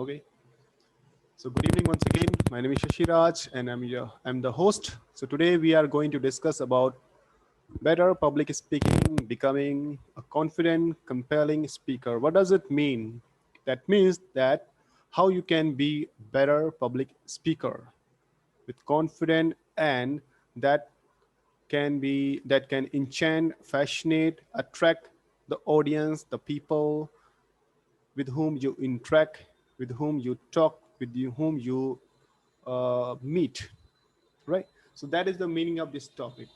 Okay. So good evening once again. My name is SHASHIRAJ and I'm the host. So today we are going to discuss about better public speaking, becoming a confident, compelling speaker. What does it mean? That means that how you can be better public speaker with confident and that that can enchant, fascinate, attract the audience, the people with whom you interact, with whom you talk, whom you meet, right? So that is the meaning of this topic.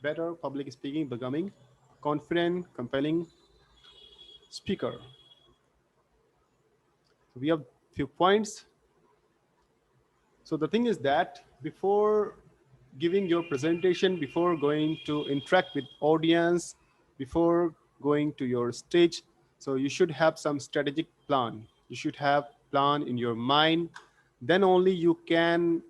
Better public speaking, becoming confident, compelling speaker. So we have few points. So the thing is that before giving your presentation, before going to interact with audience, before going to your stage, so you should have some strategic plan. You should have plan in your mind. Then only you can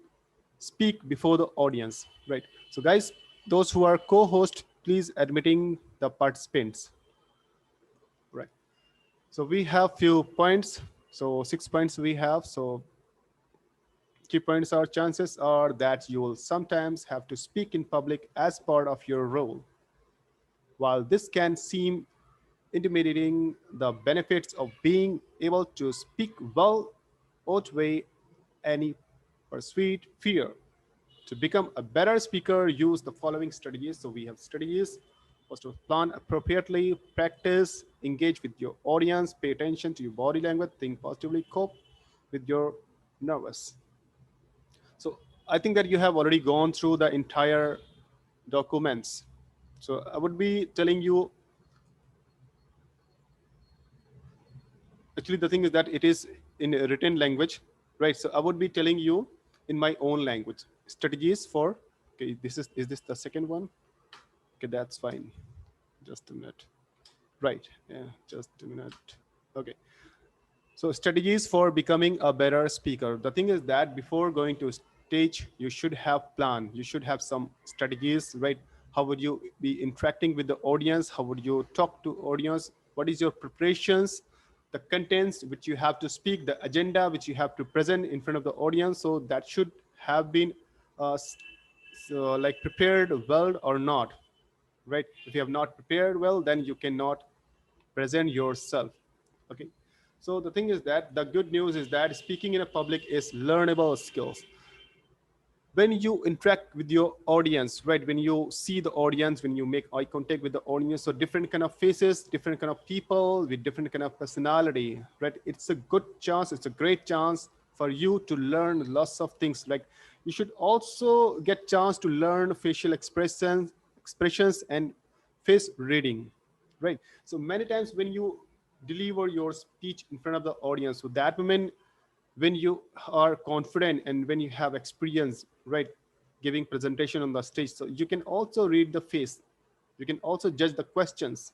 speak before the audience, right? So guys, those who are co-host, please admitting the participants, right? So we have few points. So 6 points we have. So key points are chances are that you will sometimes have to speak in public as part of your role. While this can seem intimidating, the benefits of being able to speak well outweigh any perceived fear. To become a better speaker, use the following strategies. So we have strategies. First of all, plan appropriately, practice, engage with your audience, pay attention to your body language, think positively, cope with your nervous. So I think that you have already gone through the entire documents. So I would be telling you, actually the thing is that it is in a written language, right? So I would be telling you in my own language, strategies for, okay, is this the second one? Okay, that's fine. Just a minute. Right, yeah, just a minute. Okay. So strategies for becoming a better speaker. The thing is that before going to stage, you should have plan. You should have some strategies, right? How would you be interacting with the audience? How would you talk to audience? What is your preparations? The contents which you have to speak, the agenda which you have to present in front of the audience. So that should have been like prepared well or not, right? If you have not prepared well, then you cannot present yourself. Okay. So the thing is that the good news is that speaking in a public is learnable skills. When you interact with your audience, right? When you see the audience, when you make eye contact with the audience, so different kind of faces, different kind of people with different kind of personality, right? It's a good chance, it's a great chance for you to learn lots of things. Like you should also get chance to learn facial expressions and face reading, right? So many times when you deliver your speech in front of the audience, so that moment when you are confident and when you have experience, right, giving presentation on the stage, so you can also read the face, you can also judge the questions,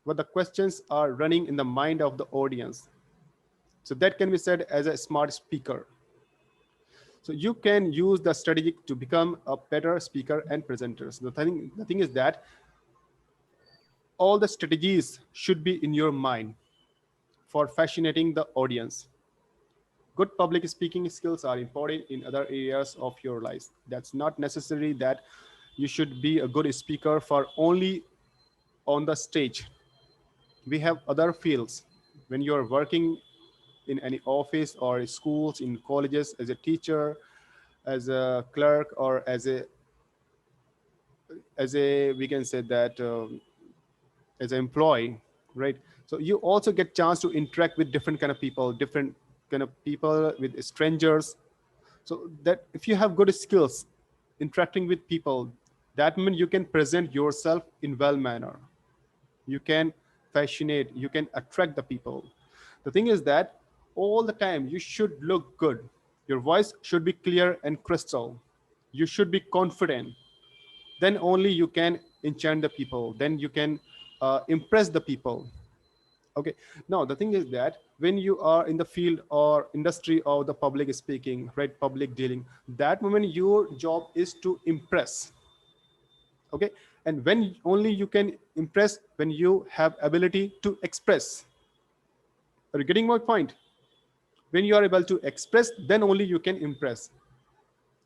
what the questions are running in the mind of the audience. So that can be said as a smart speaker. So you can use the strategy to become a better speaker and presenter. So the thing is that all the strategies should be in your mind for fascinating the audience. Good public speaking skills are important in other areas of your life. That's not necessary that you should be a good speaker for only on the stage. We have other fields. When you're working in any office or schools, in colleges, as a teacher, as a clerk, or as a we can say that as an employee, right? So you also get chance to interact with different kind of people, different kind of people, with strangers. So that if you have good skills interacting with people, that means you can present yourself in well manner, you can fascinate, you can attract the people. The thing is that all the time you should look good, your voice should be clear and crystal, you should be confident. Then only you can enchant the people, then you can impress the people. Okay. Now the thing is that when you are in the field or industry of the public speaking, right, public dealing, that moment your job is to impress. Okay. And when only you can impress when you have ability to express. Are you getting my point? When you are able to express, then only you can impress.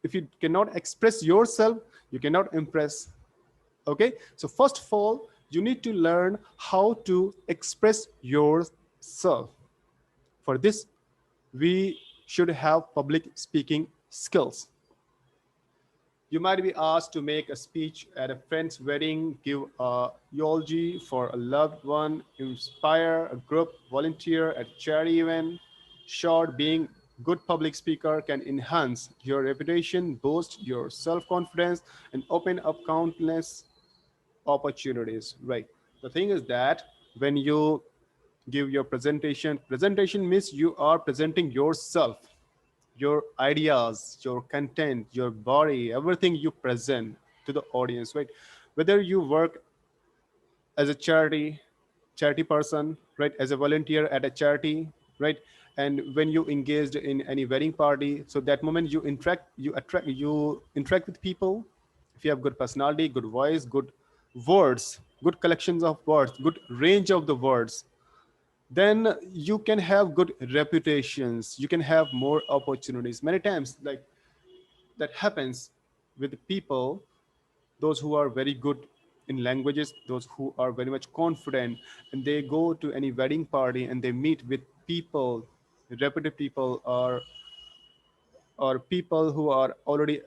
If you cannot express yourself, you cannot impress. Okay, so first of all, you need to learn how to express yourself. For this, we should have public speaking skills. You might be asked to make a speech at a friend's wedding, give a eulogy for a loved one, inspire a group, volunteer at a charity event. Short, being good public speaker can enhance your reputation, boost your self-confidence, and open up countless opportunities. Right. The thing is that when you give your presentation means you are presenting yourself, your ideas, your content, your body, everything you present to the audience, right? Whether you work as a charity person, right, as a volunteer at a charity, right, and when you engaged in any wedding party, so that moment you interact with people. If you have good personality, good voice, good words, good collections of words, good range of the words, then you can have good reputations, you can have more opportunities. Many times, like, that happens with people, those who are very good in languages, those who are very much confident, and they go to any wedding party and they meet with people, reputed people, or people who are already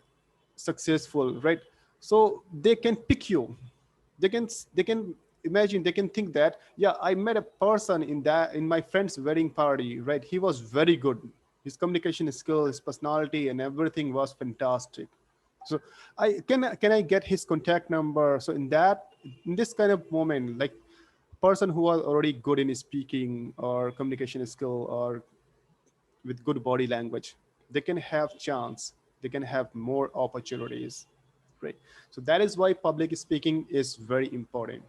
successful, right? So they can pick you. They can imagine, they can think that, yeah, I met a person in my friend's wedding party, right? He was very good. His communication skill, his personality, and everything was fantastic. So I get his contact number. So in this kind of moment, like, person who was already good in speaking or communication skill or with good body language, they can have chance, they can have more opportunities. Great. So that is why public speaking is very important.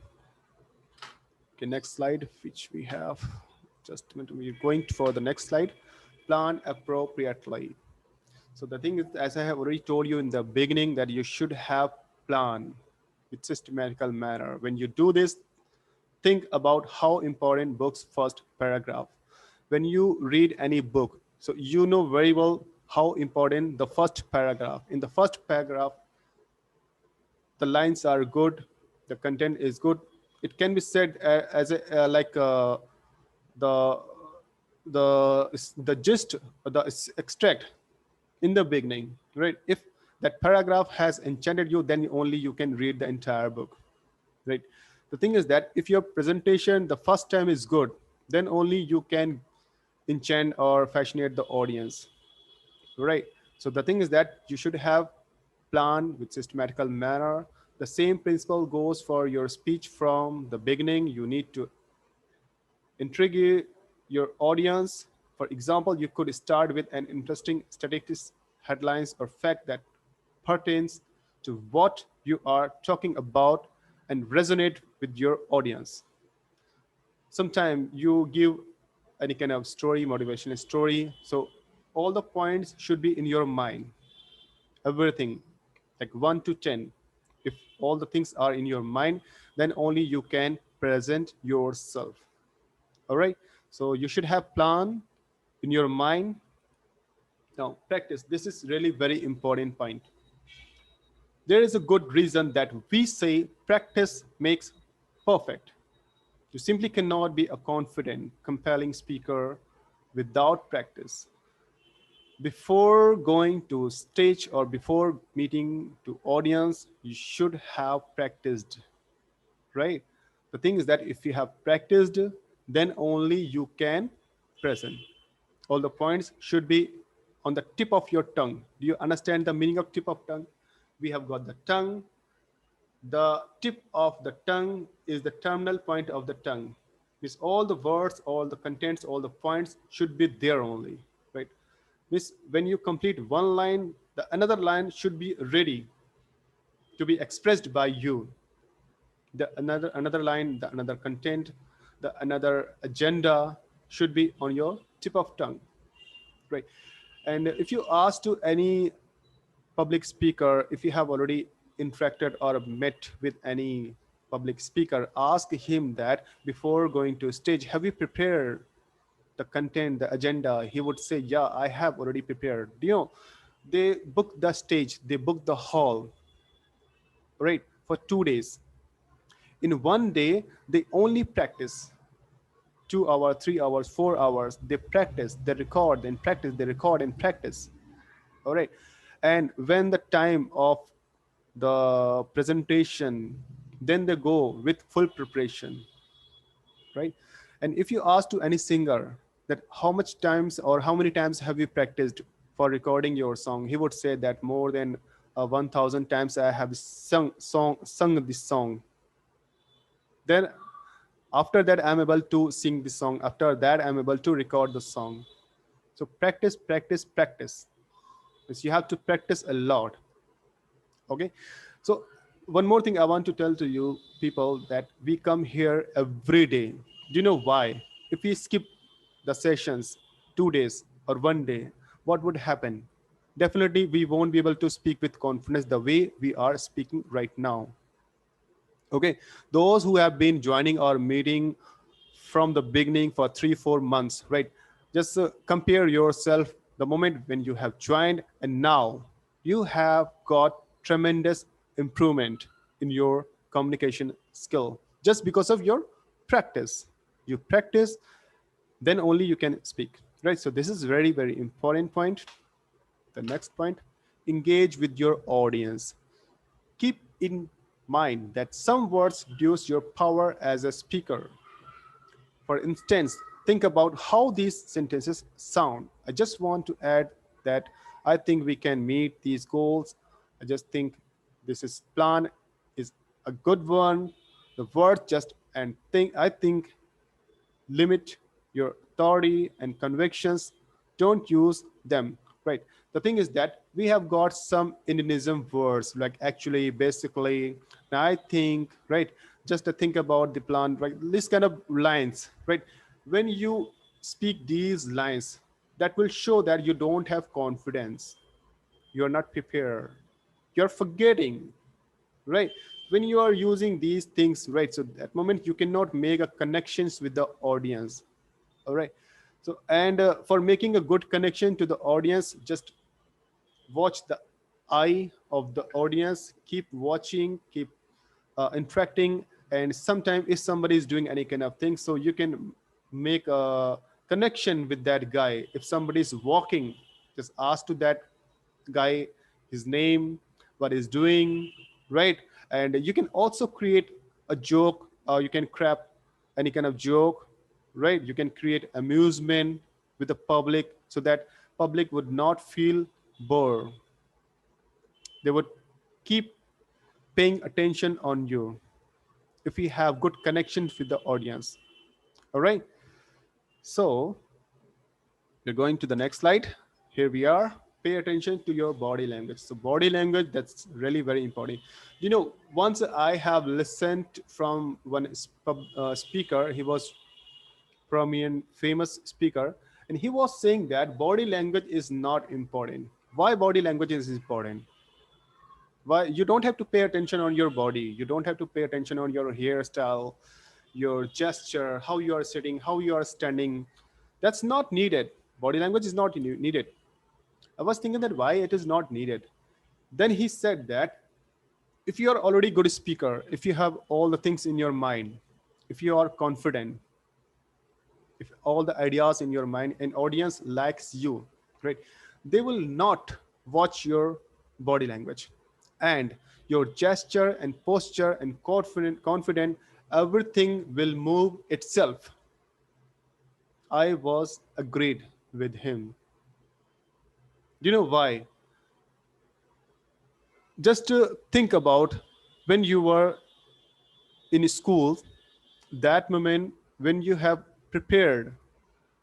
Okay, next slide, which we have. Just a minute, we're going for the next slide. Plan appropriately. So the thing is, as I have already told you in the beginning, that you should have plan with systematical manner. When you do this, think about how important book's first paragraph. When you read any book, so you know very well how important the first paragraph. In the first paragraph, the lines are good, the content is good. It can be said as a like the the gist, the extract in the beginning, right? If that paragraph has enchanted you, then only you can read the entire book, right? The thing is that if your presentation the first time is good, then only you can enchant or fascinate the audience, right? So the thing is that you should have plan with systematical manner. The same principle goes for your speech. From the beginning, you need to intrigue your audience. For example, you could start with an interesting statistics, headlines, or fact that pertains to what you are talking about and resonate with your audience. Sometimes you give any kind of story, motivational story. So all the points should be in your mind, everything, like 1 to 10. If all the things are in your mind, then only you can present yourself. All right. So you should have plan in your mind. Now practice. This is really very important point. There is a good reason that we say practice makes perfect. You simply cannot be a confident, compelling speaker without practice. Before going to stage or before meeting to audience, you should have practiced, right? The thing is that if you have practiced, then only you can present. All the points should be on the tip of your tongue. Do you understand the meaning of tip of tongue? We have got the tongue. The tip of the tongue is the terminal point of the tongue. Means all the words, all the contents, all the points should be there only, right? Means when you complete one line, the another line should be ready to be expressed by you. The another line, the another content, the another agenda should be on your tip of tongue, right? And if you ask to any public speaker, if you have already interacted or met with any public speaker, ask him that before going to stage, have you prepared the content, the agenda, he would say, yeah, I have already prepared. They book the stage, they book the hall, right, for 2 days. In one day, they only practice 2 hours, 3 hours, 4 hours. They practice, they record and practice, they record and practice. All right. And when the time of the presentation, then they go with full preparation, right? And if you ask to any singer that how much times or how many times have you practiced for recording your song, he would say that more than 1,000 times I have sung this song. Then after that, I'm able to sing the song. After that, I'm able to record the song. So practice, practice, practice. Because you have to practice a lot. Okay. So one more thing I want to tell to you people that we come here every day. Do you know why? If we skip the sessions 2 days or one day, what would happen? Definitely we won't be able to speak with confidence the way we are speaking right now. Okay, those who have been joining our meeting from the beginning for 3 4 months, right? Just compare yourself the moment when you have joined and now you have got tremendous improvement in your communication skill just because of your practice. You practice, then only you can speak, right? So this is very very important point. The next point, engage with your audience. Keep in mind that some words reduce your power as a speaker. For instance, think about how these sentences sound. I just want to add that I think we can meet these goals. I just think this is plan is a good one. The word just and think I think limit your authority and convictions. Don't use them, right? The thing is that we have got some Indonesian words like actually, basically, I think, right? Just to think about the plan, right? This kind of lines, right? When you speak these lines, that will show that you don't have confidence. You're not prepared. You're forgetting, right? When you are using these things, right, so that moment you cannot make a connections with the audience. All right. So and for making a good connection to the audience, just watch the eye of the audience, keep watching, keep interacting. And sometimes if somebody is doing any kind of thing, so you can make a connection with that guy. If somebody is walking, just ask to that guy his name, what he's doing, right? And you can also create a joke, or you can craft any kind of joke, right? You can create amusement with the public so that public would not feel bored. They would keep paying attention on you if you have good connections with the audience. All right. So we're going to the next slide. Here we are. Pay attention to your body language. So body language, that's really very important. Once I have listened from one speaker, he was prominent, famous speaker, and he was saying that body language is not important. Why body language is important? Why you don't have to pay attention on your body, you don't have to pay attention on your hairstyle, your gesture, how you are sitting, how you are standing. That's not needed. Body language is not needed. I was thinking that why it is not needed. Then he said that if you are already good speaker, if you have all the things in your mind, if you are confident, if all the ideas in your mind, an audience likes you, right, they will not watch your body language and your gesture and posture and confident, everything will move itself. I was agreed with him. Do you know why? Just to think about when you were in school, that moment when you have prepared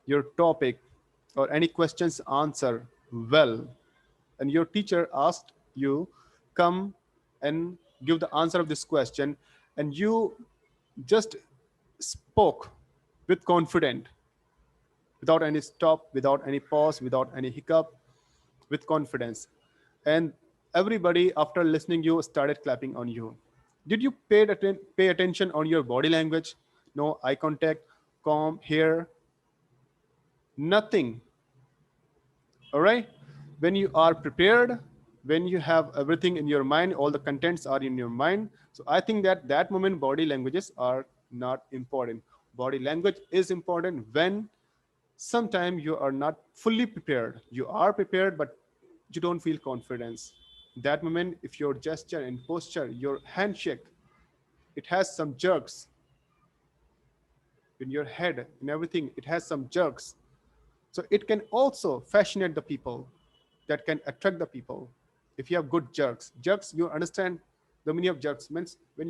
your topic or any questions answer well, and your teacher asked you come and give the answer of this question, and you just spoke with confidence, without any stop, without any pause, without any hiccup, with confidence. And everybody after listening you started clapping on you. Did you pay attention on your body language? No eye contact, calm, hair, Nothing. All right. When you are prepared, when you have everything in your mind, all the contents are in your mind. So I think that that moment body languages are not important. Body language is important when sometimes you are not fully prepared. You are prepared, but you don't feel confidence. That moment, if your gesture and posture, your handshake, it has some jerks in your head and everything, it has some jerks. So it can also fascinate the people, that can attract the people. If you have good jerks, you understand the meaning of jerks means when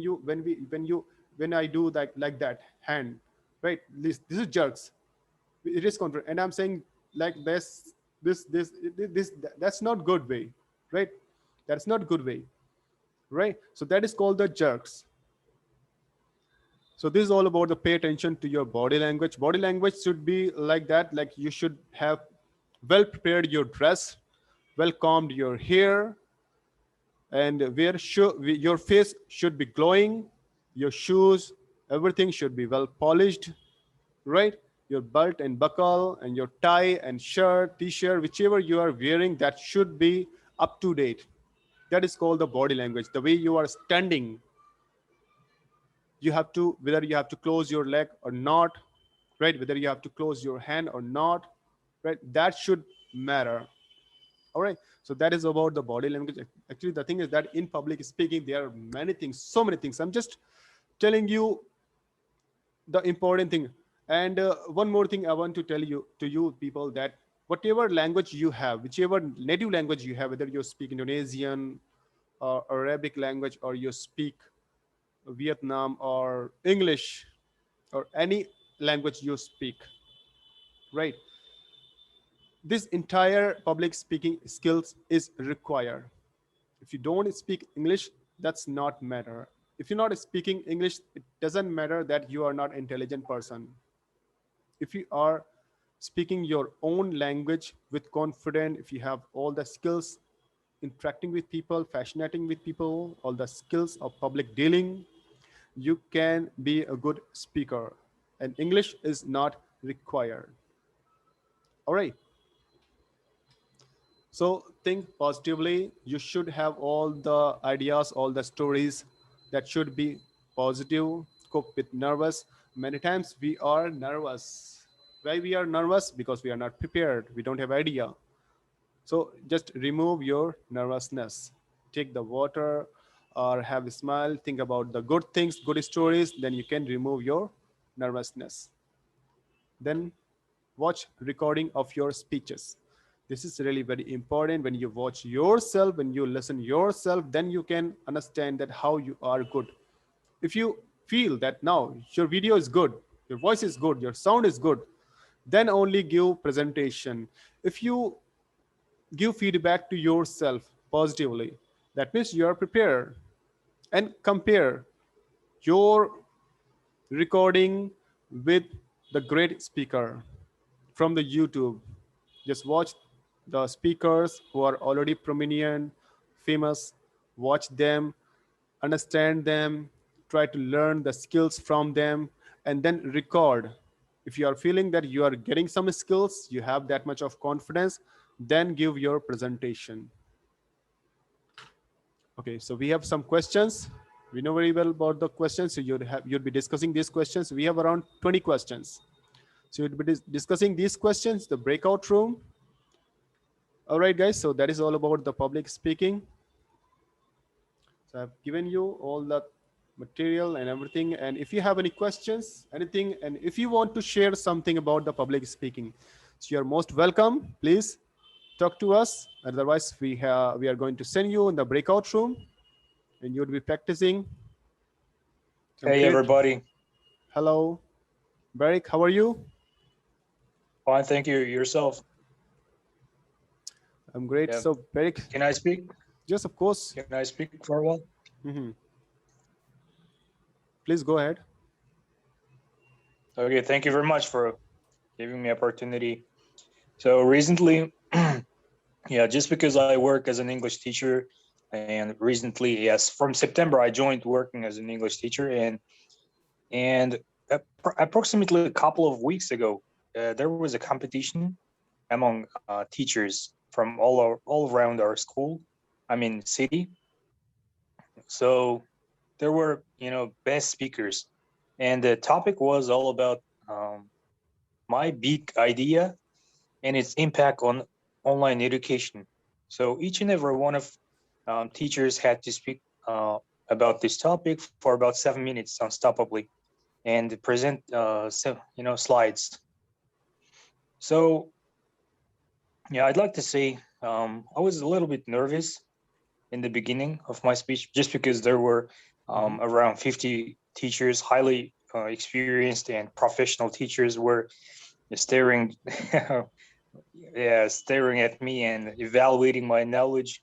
I do like that hand, right? This is jerks. It is confident, and I'm saying like this that's not good way, right? That's not good way, right? So that is called the jerks. So this is all about the pay attention to your body language. Body language should be like that, like you should have well prepared your dress, well combed your hair, and your face should be glowing, your shoes, everything should be well polished, right? Your belt and buckle and your tie and shirt, t-shirt, whichever you are wearing, that should be up to date. That is called the body language. The way you are standing, you have to, whether you have to close your leg or not, right? Whether you have to close your hand or not, right? That should matter. All right. So that is about the body language. Actually, the thing is that in public speaking, there are many things, so many things. I'm just telling you the important thing. And one more thing I want to tell you to you people, that whatever language you have, whichever native language you have, whether you speak Indonesian or Arabic language, or you speak Vietnam or English or any language you speak, right? This entire public speaking skills is required. If you don't speak English, that's not matter. If you're not speaking English, it doesn't matter that you are not intelligent person. If you are speaking your own language with confidence, if you have all the skills interacting with people, fascinating with people, all the skills of public dealing, you can be a good speaker. And English is not required. All right. So think positively. You should have all the ideas, all the stories that should be positive. Cope with nervous. Many times we are nervous. Why we are nervous? Because we are not prepared. We don't have idea. So just remove your nervousness. Take the water or have a smile. Think about the good things, good stories. Then you can remove your nervousness. Then watch recording of your speeches. This is really very important. When you watch yourself, when you listen yourself, then you can understand that how you are good. If you feel that now your video is good, your voice is good, your sound is good, then only give presentation. If you give feedback to yourself positively, that means you are prepared. And compare your recording with the great speaker from the YouTube. Just watch the speakers who are already prominent, famous, watch them, understand them, try to learn the skills from them, and then record. If you are feeling that you are getting some skills, you have that much of confidence, then give your presentation. Okay, so we have some questions. We know very well about the questions, so you'd be discussing these questions. We have around 20 questions. So you'd be discussing these questions, the breakout room. All right, guys, so that is all about the public speaking. So I've given you all the material and everything. And if you have any questions, anything, and if you want to share something about the public speaking, so you're most welcome. Please talk to us. Otherwise, we are going to send you in the breakout room, and you'll be practicing. Hey, everybody. Hello, Barik. How are you? Fine, thank you. Yourself? I'm great. Yeah. So, Barik, can I speak? Yes, of course. Can I speak for a while? Mm-hmm. Please go ahead. Okay, thank you very much for giving me opportunity. So recently, yeah, just because I work as an English teacher, and recently, yes, from September, I joined working as an English teacher, and approximately a couple of weeks ago, there was a competition among teachers from all around our school, I mean city. So there were, best speakers, and the topic was all about my big idea and its impact on online education. So each and every one of teachers had to speak about this topic for about 7 minutes unstoppably and present slides. So yeah, I'd like to say I was a little bit nervous in the beginning of my speech just because there were around 50 teachers, highly experienced and professional teachers were staring staring at me and evaluating my knowledge.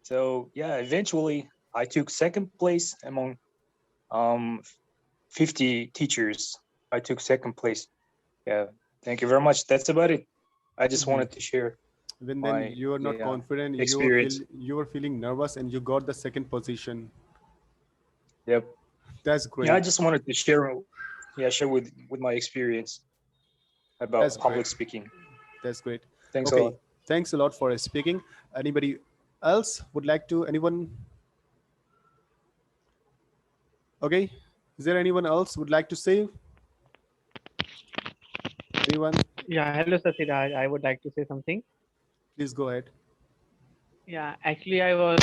So yeah, eventually I took second place among um, 50 teachers. I took second place. Yeah, thank you very much. That's about it. I just Mhm. wanted to share When then my you are not confident, experience. you were feeling nervous, and you got the second position. Yep. That's Yeah, I great. just wanted to share with my experience That's about great. public speaking. That's great. Thanks a Okay, lot. thanks a lot for speaking. Anybody else would like to? Anyone? Okay, is there anyone else would like to say? Anyone? Yeah, hello Satiraj. I would like to say something. Please go ahead. Yeah, actually, I was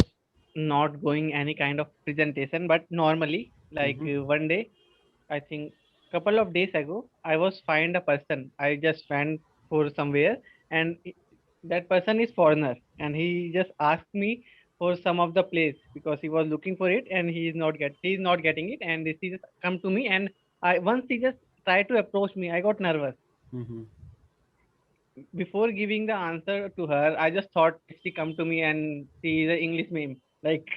not going any kind of presentation, but normally, like Mm-hmm. one day, I think couple of days ago, I was find a person. I just went for somewhere, and that person is foreigner, and he just asked me for some of the place because he was looking for it, and he's not getting it, and he just come to me, and I once he just tried to approach me, I got nervous Mm-hmm. before giving the answer to her. I just thought if she come to me and she is an English meme, like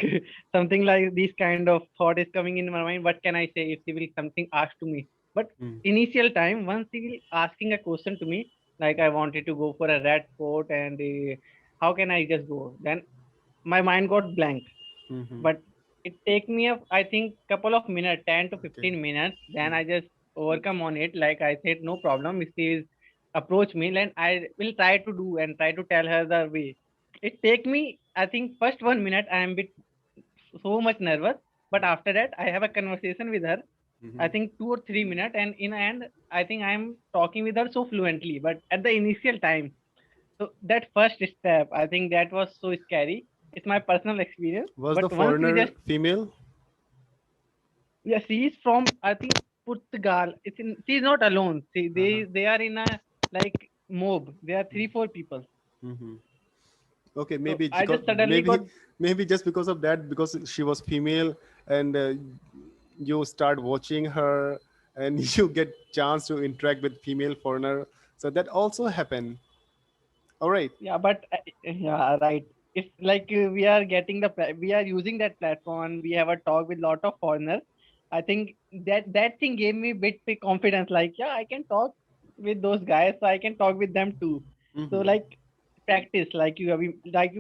something like this kind of thought is coming in my mind. What can I say if she will something ask to me? But initial time, once she will asking a question to me, like I wanted to go for a red fort and how can I just go? Then my mind got blank. Mm-hmm. But it take me a, I think couple of minutes, 10 to Okay. 15 minutes. Then I just overcome on it. Like I said, no problem. If she is approach me, then I will try to do and try to tell her the way. It take me, I think, first 1 minute I am bit so much nervous, but after that I have a conversation with her. I Mm-hmm. think 2 or 3 minutes, and in the end, I think I am talking with her so fluently. But at the initial time, so that first step, I think that was so scary. It's my personal experience. Was the But once we foreigner just, female? yeah, she is from, I think, Portugal. It's in, she's not alone. See, Uh-huh. they are in a like mob. There are 3 4 people. Mm-hmm. Okay, So maybe I because just suddenly got, maybe just because of that, because she was female, and you start watching her, and you get chance to interact with female foreigner. So that also happened. All right. yeah, but yeah, right. It's like we are getting we are using that platform. We have a talk with lot of foreigners. I think that thing gave me bit confidence. Like, yeah, I can talk with those guys. So I can talk with them too. So Mm-hmm. like practice, like you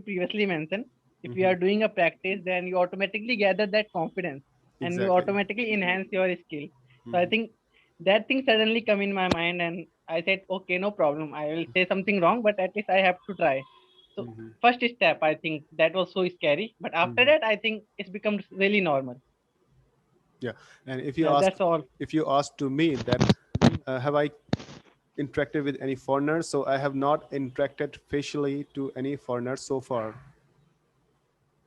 previously mentioned, if you Mm-hmm. are doing a practice, then you automatically gather that confidence and you Exactly. automatically enhance your skill. So I Mm-hmm. think that thing suddenly come in my mind, and I said, okay, no problem. I will say something wrong, but at least I have to try. So Mm-hmm. first step, I think that was so scary, but after Mm-hmm. that, I think it's become really normal. Yeah. And Yeah, that's all. if you ask to me that have I interacted with any foreigners, so I have not interacted facially to any foreigners so far.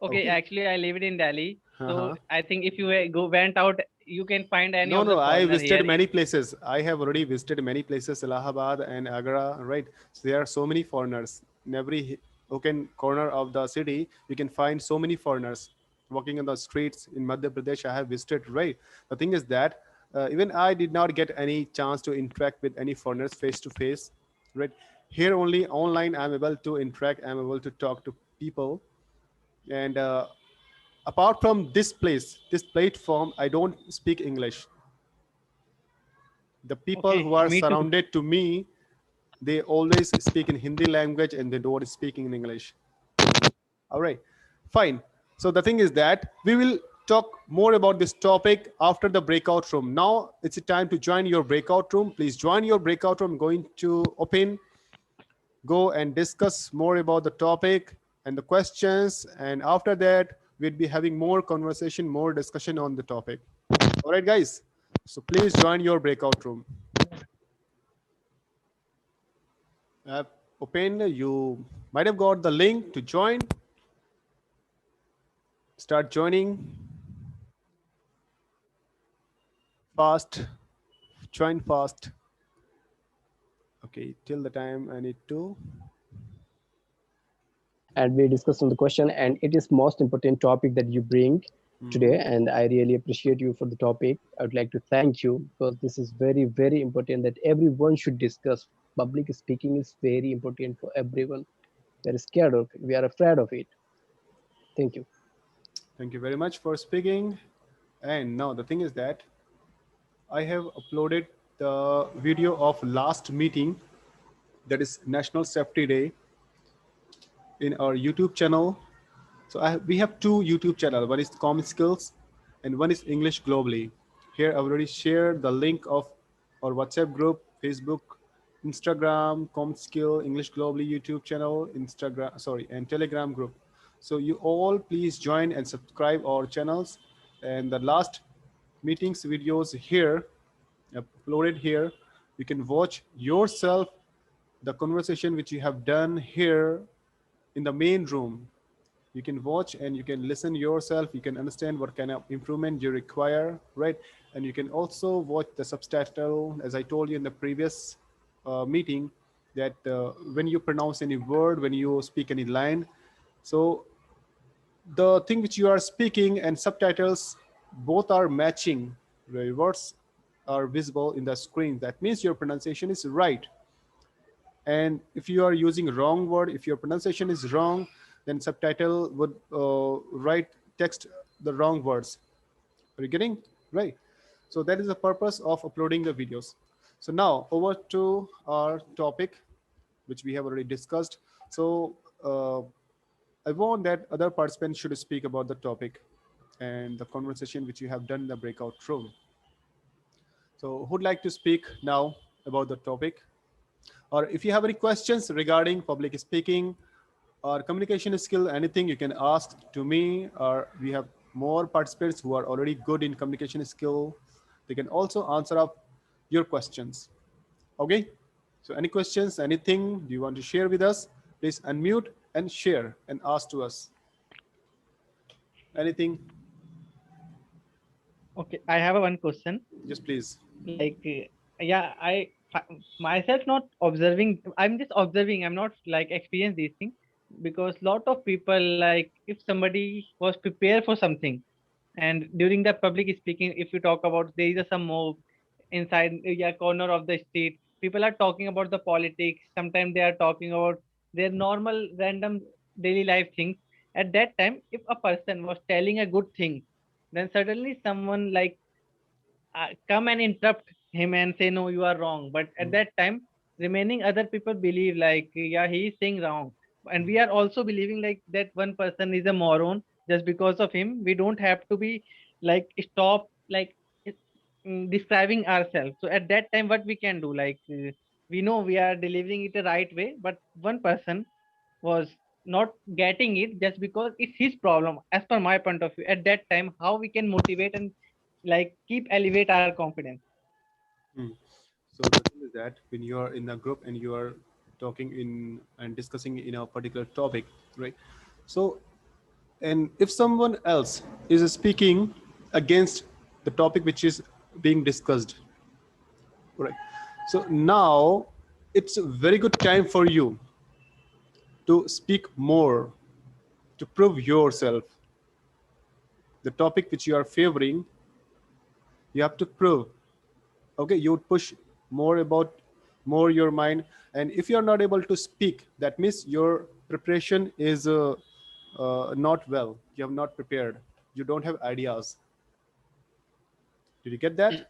Okay, Okay. actually, I lived in Delhi, so Uh-huh. I think if you went out, you can find any No, of the no, I foreigner visited here. many places. I have already visited many places, Allahabad and Agra, right? So there are so many foreigners. In every hook and corner of the city, you can find so many foreigners walking on the streets in Madhya Pradesh. I have visited, right? The thing is that even I did not get any chance to interact with any foreigners face to face, right? Here only online, I'm able to interact, I'm able to talk to people. And apart from this place, this platform, I don't speak English. The people Okay, who are me too. surrounded to me, they always speak in Hindi language and they don't speak in English. All right, fine. So the thing is that we will talk more about this topic after the breakout room. Now it's a time to join your breakout room. Please join your breakout room. I'm going to go and discuss more about the topic and the questions. And after that, we'll be having more conversation, more discussion on the topic. All right, guys. So please join your breakout room. Open, you might have got the link to join. Start joining. Fast. Join fast. Okay, till the time I need to. And we discussed on the question, and it is most important topic that you bring today, and I really appreciate you for the topic. I would like to thank you because this is very, very important that everyone should discuss. Public speaking is very important for everyone. We are scared of it. We are afraid of it. Thank you. Thank you very much for speaking. And now the thing is that I have uploaded the video of last meeting, that is National Safety Day, in our YouTube channel. So we have two YouTube channels. One is Common Skills and one is English Globally. Here I've already shared the link of our WhatsApp group, Facebook, Instagram, Common Skill, English Globally YouTube channel, and Telegram group. So you all please join and subscribe our channels. And the last meetings videos here, uploaded here, you can watch yourself the conversation which you have done here in the main room. You can watch and you can listen yourself. You can understand what kind of improvement you require, right? And you can also watch the subtitle, as I told you in the previous meeting, that when you pronounce any word, when you speak any line, so the thing which you are speaking and subtitles both are matching. The words are visible in the screen. That means your pronunciation is right. And if you are using wrong word, if your pronunciation is wrong, then subtitle would write text the wrong words. Are you getting right? So that is the purpose of uploading the videos. So now over to our topic, which we have already discussed. So I want that other participants should speak about the topic and the conversation which you have done in the breakout room. So who'd like to speak now about the topic? Or if you have any questions regarding public speaking or communication skill, anything you can ask to me, or we have more participants who are already good in communication skill. They can also answer up your questions. Okay. So any questions, anything you want to share with us, please unmute and share and ask to us. Anything? Okay, I have one question. Yes, please. Like, yeah, myself not observing. I'm just observing. I'm not like experience these things because lot of people, like if somebody was prepared for something, and during the public speaking, if you talk about there is some mob inside corner of the street, people are talking about the politics. Sometimes they are talking about their normal random daily life things. At that time, if a person was telling a good thing, then suddenly someone like come and interrupt him and say no, you are wrong. But at that time, remaining other people believe like, yeah, he is saying wrong, and we are also believing like that one person is a moron. Just because of him, we don't have to be like stop like describing ourselves. So at that time, what we can do, like we know we are delivering it the right way, but one person was not getting it just because it's his problem. As per my point of view, at that time, how we can motivate and like keep elevate our confidence. So the thing is that when you are in a group and you are talking in and discussing in a particular topic, right? So, and if someone else is speaking against the topic which is being discussed, right? So now it's a very good time for you to speak more, to prove yourself. The topic which you are favoring, you have to prove. Okay, you would push more your mind. And if you're not able to speak, that means your preparation is not well. You have not prepared. You don't have ideas. Did you get that?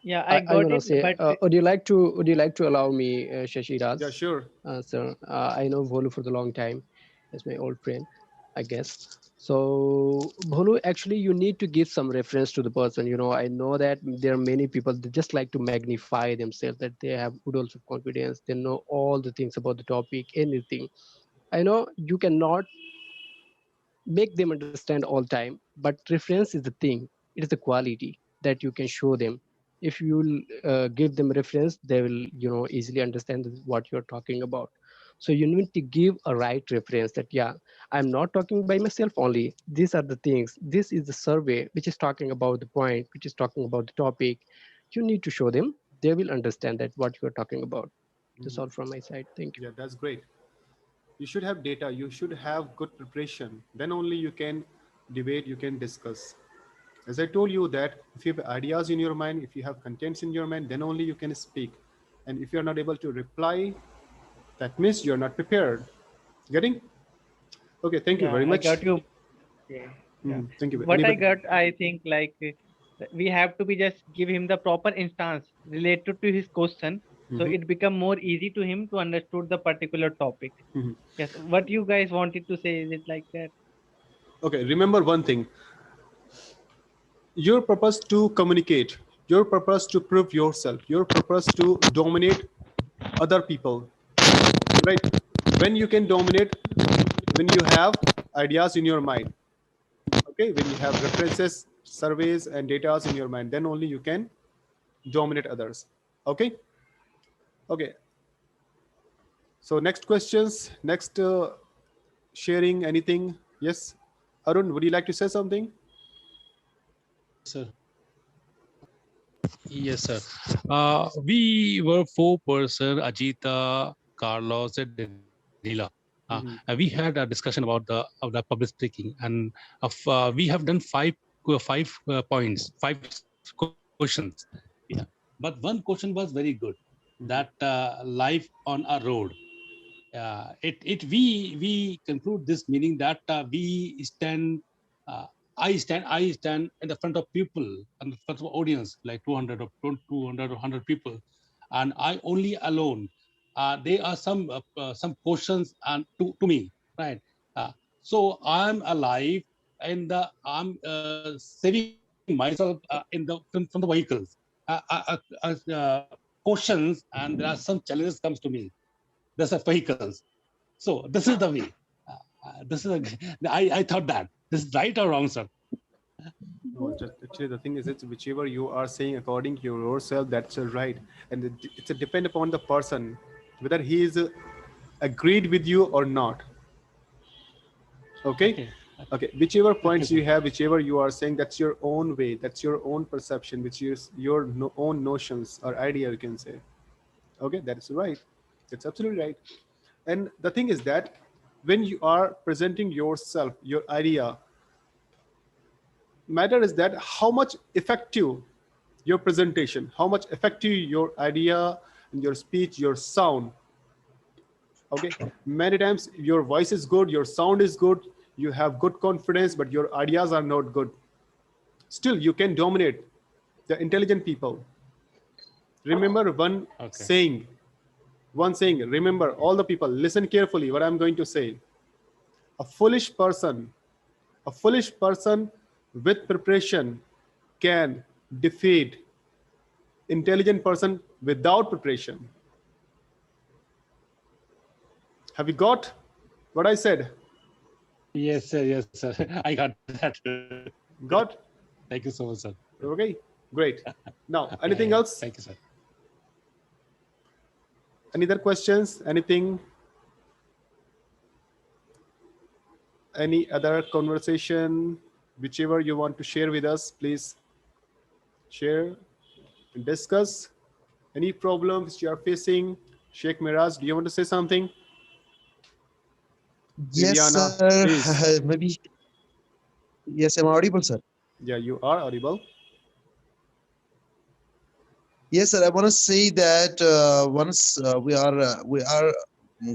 Yeah, I I got want to it, say, but would you like to allow me, Shashiraj? Yeah, sure. Sir, I know Volu for the long time. He's my old friend, I guess. So, Bholu, actually, you need to give some reference to the person. You know, I know that there are many people that just like to magnify themselves, that they have oodles of confidence, they know all the things about the topic, anything. I know you cannot make them understand all time, but reference is the thing. It is the quality that you can show them. If you will give them reference, they will, you know, easily understand what you're talking about. So you need to give a right reference, that yeah, I'm not talking by myself only, these are the things, this is the survey which is talking about the point, which is talking about the topic. You need to show them, they will understand that what you're talking about. That's all from my side. Thank you. Yeah, that's great. You should have data, you should have good preparation, then only you can debate, you can discuss. As I told you that if you have ideas in your mind, if you have contents in your mind, then only you can speak. And if you're not able to reply, that means you're not prepared. Getting? Okay, thank you Yeah, very I much. got you. Yeah, yeah. Thank you. What I Anybody? got, I think like we have to be just give him the proper instance related to his question, so Mhm, it become more easy to him to understood the particular topic. mhm. Yes, what you guys wanted to say, is it like that? Okay, remember one thing, your purpose to communicate, your purpose to prove yourself, your purpose to dominate other people, right? When you can dominate, when you have ideas in your mind, okay, when you have references, surveys, and data in your mind, then only you can dominate others. Okay. Okay, so next questions, next sharing anything. Yes, Arun, would you like to say something? Sir. Yes, sir. We were four-person: Ajita, Carlos, and Danila. We had a discussion about the public speaking, and we have done five points, five questions. Yeah, but one question was very good. That life on a road. We conclude this meaning that we stand. Uh, I stand in the front of people, in the front of audience, like 200 or 200 or 100 people, and I only alone. There are some questions and to me, right? Uh, so I'm alive, and I'm saving myself in the from the vehicles. Questions, and there are some challenges comes to me. There's a vehicles. So this is the way. This is I thought that this is right or wrong, sir. No, just actually the thing is, it's whichever you are saying according to yourself, that's right, and it's a depend upon the person whether he is agreed with you or not. Okay. Okay. Okay, whichever Okay, points sir. you have, whichever you are saying, that's your own way, that's your own perception, which is your own notions or idea, you can say. Okay, that's right, that's absolutely right. And the thing is that when you are presenting yourself, your idea, matter is that how much effective your presentation, how much effective your idea and your speech, your sound. Okay, many times your voice is good, your sound is good, you have good confidence, but your ideas are not good. Still, you can dominate the intelligent people. Remember Okay. one saying, remember, all the people, listen carefully what I'm going to say. A foolish person, a foolish person with preparation can defeat intelligent person without preparation. Have you got what I said? Yes, sir. Yes, sir. I got that. Got? Thank you so much, sir. Okay, great. Now, Yeah, anything thank else? you, sir. Any other questions? Anything? Any other conversation? Whichever you want to share with us, please share and discuss. Any problems you are facing? Sheikh Miraz, do you want to say something? Yes, Viviana, sir. please. Maybe, yes, am I audible, sir? Yeah, you are audible. Yes, sir. I want to say that once we are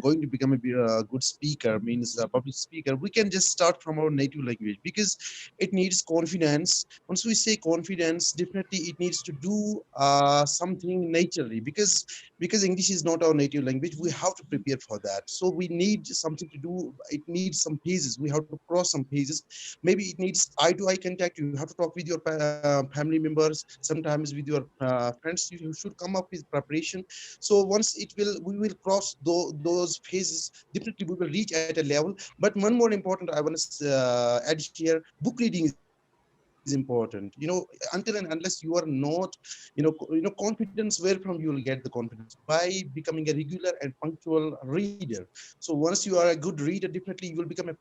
going to become a good speaker, means a public speaker, we can just start from our native language because it needs confidence. Once we say confidence, definitely it needs to do something naturally because because English is not our native language. We have to prepare for that. So we need something to do. It needs some pages. We have to cross some pages. Maybe it needs eye to eye contact. You have to talk with your family members, sometimes with your friends. You should come up with preparation. So once we will cross those phases, definitely we will reach at a level. But one more important I want to add here, book reading is important. Until and unless you are not, confidence, where from you will get the confidence? By becoming a regular and punctual reader. So once you are a good reader, definitely you will become a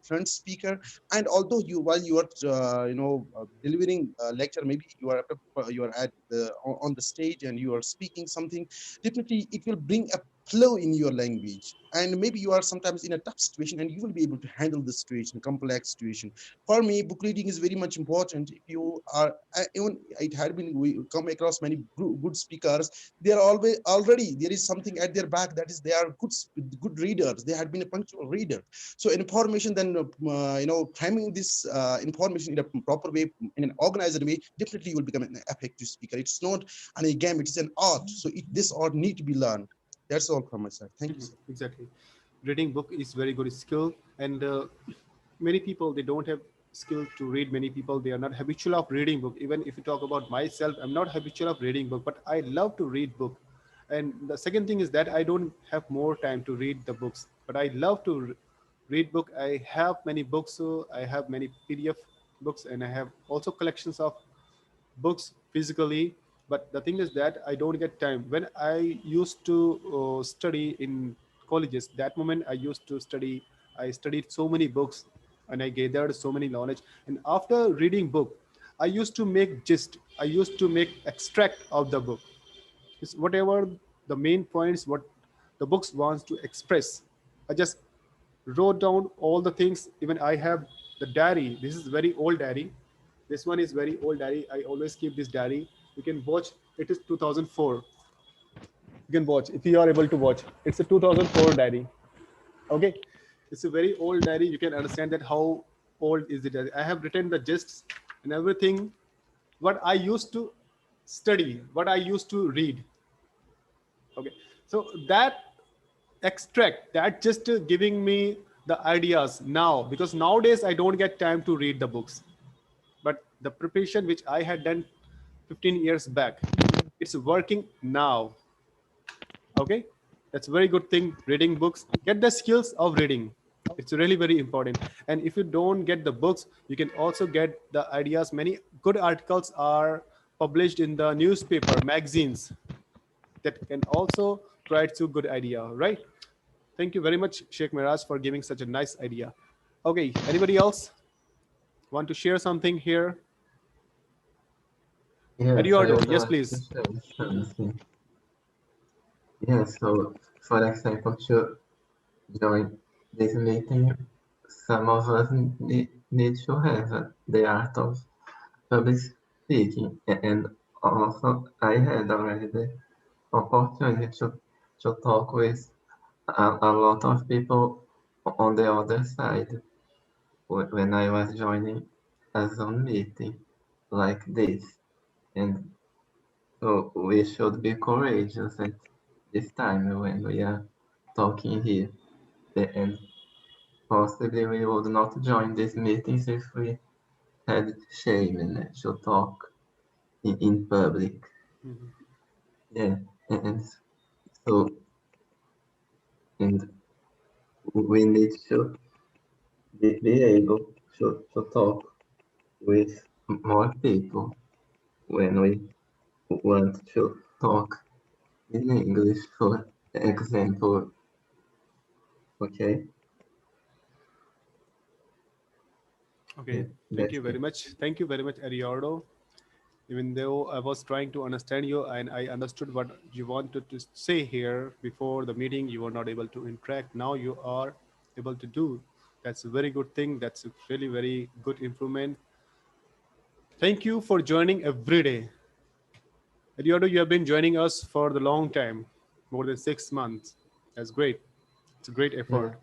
fluent speaker. And although while you are delivering a lecture, maybe you are at on the stage and you are speaking something, definitely it will bring a flow in your language. And maybe you are sometimes in a tough situation and you will be able to handle the situation, complex situation. For me, book reading is very much important. If you are even it had been, we come across many good speakers. They are always already, there is something at their back, that is they are good readers. They had been a punctual reader. So information, then framing this information in a proper way, in an organized way, definitely you will become an effective speaker. It's not a game, it is an art. So this art need to be learned. That's all from my side. Thank you, sir. Exactly. Reading book is very good skill, and many people, they don't have skill to read. Many people, they are not habitual of reading book. Even if you talk about myself, I'm not habitual of reading book, but I love to read book. And the second thing is that I don't have more time to read the books, but I love to read book. I have many books, so I have many PDF books, and I have also collections of books physically. But the thing is that I don't get time. When I used to study in colleges, that moment I used to study, I studied so many books and I gathered so many knowledge. And after reading book, I used to make gist, I used to make extract of the book. It's whatever the main points, what the books wants to express, I just wrote down all the things. Even I have the diary. This is very old diary. This one is very old diary. I always keep this diary. You can watch. It is 2004. You can watch if you are able to watch. It's a 2004 diary. Okay, it's a very old diary. You can understand that how old is the diary. I have written the gists and everything. What I used to study, what I used to read. Okay, so that extract, that just giving me the ideas now, because nowadays I don't get time to read the books. But the preparation which I had done 15 years back, it's working now. Okay, that's a very good thing. Reading books, get the skills of reading. It's really very important. And if you don't get the books, you can also get the ideas. Many good articles are published in the newspaper, magazines, that can also provide you good idea, right? Thank you very much, Sheikh Miraj, for giving such a nice idea. Okay, anybody else want to share something here? Yes, I Eduardo, would yes, like to please. share something. Yes, so for example, to join this meeting, some of us need to have the art of public speaking, and also I had already the opportunity to talk with a lot of people on the other side when I was joining a Zoom meeting like this. And so we should be courageous at this time when we are talking here. And possibly we would not join these meetings if we had shame to talk in public. Mhm. Yeah, and so and we need to be able to talk with more people when we want to talk in English, for example. Okay, yeah, Okay, thank that's you very it. much. Thank you very much, Eduardo. Even though I was trying to understand you and I understood what you wanted to say here before the meeting, you were not able to interact. Now you are able to do. That's a very good thing. That's a really very good improvement. Thank you for joining every day. Eduardo, you have been joining us for the long time, more than 6 months. That's great. It's a great Yeah, effort.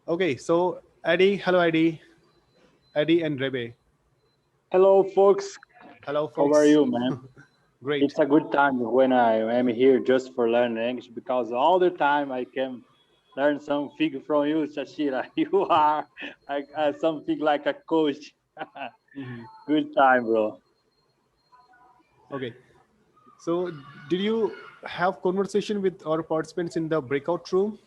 Okay, so Eddie, hello Eddie, Eddie and Rebe. Hello, folks. Hello, How are folks. you, man? Great. It's a good time when I am here just for learning English, because all the time I can learn something from you, Shashira. You are something like a coach. Mhm. Good time, bro. Okay. So did you have conversation with our participants in the breakout room?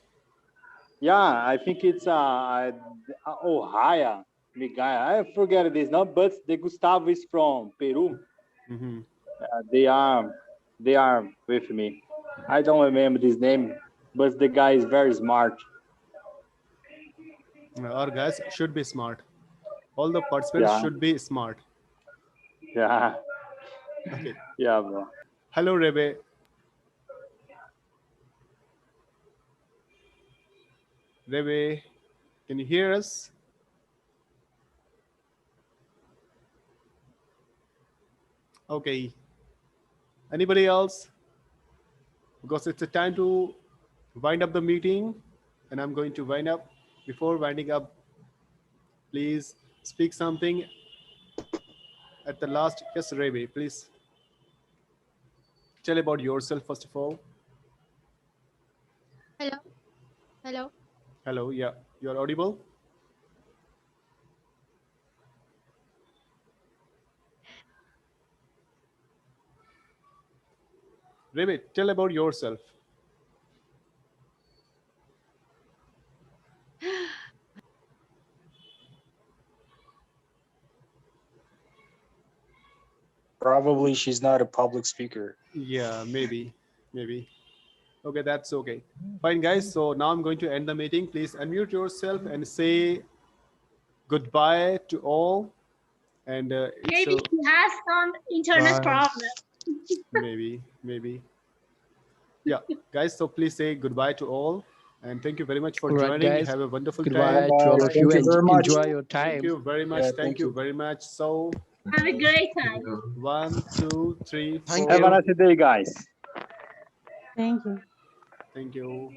Yeah, I think it's Ohaya, Miguel. I forget this now, but the Gustavo is from Peru. Mm-hmm. They are with me. I don't remember this name, but the guy is very smart. Our guys should be smart. All the participants Yeah, should be smart. yeah, Okay. yeah, bro. Hello, Rebe. Rebe, can you hear us? Okay. Anybody else? Because it's a time to wind up the meeting, and I'm going to wind up. Before winding up, please speak something at the last. Yes, Rebe, please tell about yourself first of all. Hello. Hello. Hello, yeah, you are audible. Rebe, tell about yourself. Probably she's not a public speaker. Yeah, maybe. Okay, that's okay. Fine, guys. So now I'm going to end the meeting. Please unmute yourself and say goodbye to all. And Maybe so he has some internet problem. maybe. Yeah, guys. So please say goodbye to all. And thank you very much for All right, joining. guys. Have a wonderful Goodbye time. to all Bye. of you, Thank you and very much. enjoy your Thank time. you very much. Yeah, Thank you very much. So Have a great time. 1, 2, 3, Thank 4. Have a you. nice day, guys. Thank you. Thank you.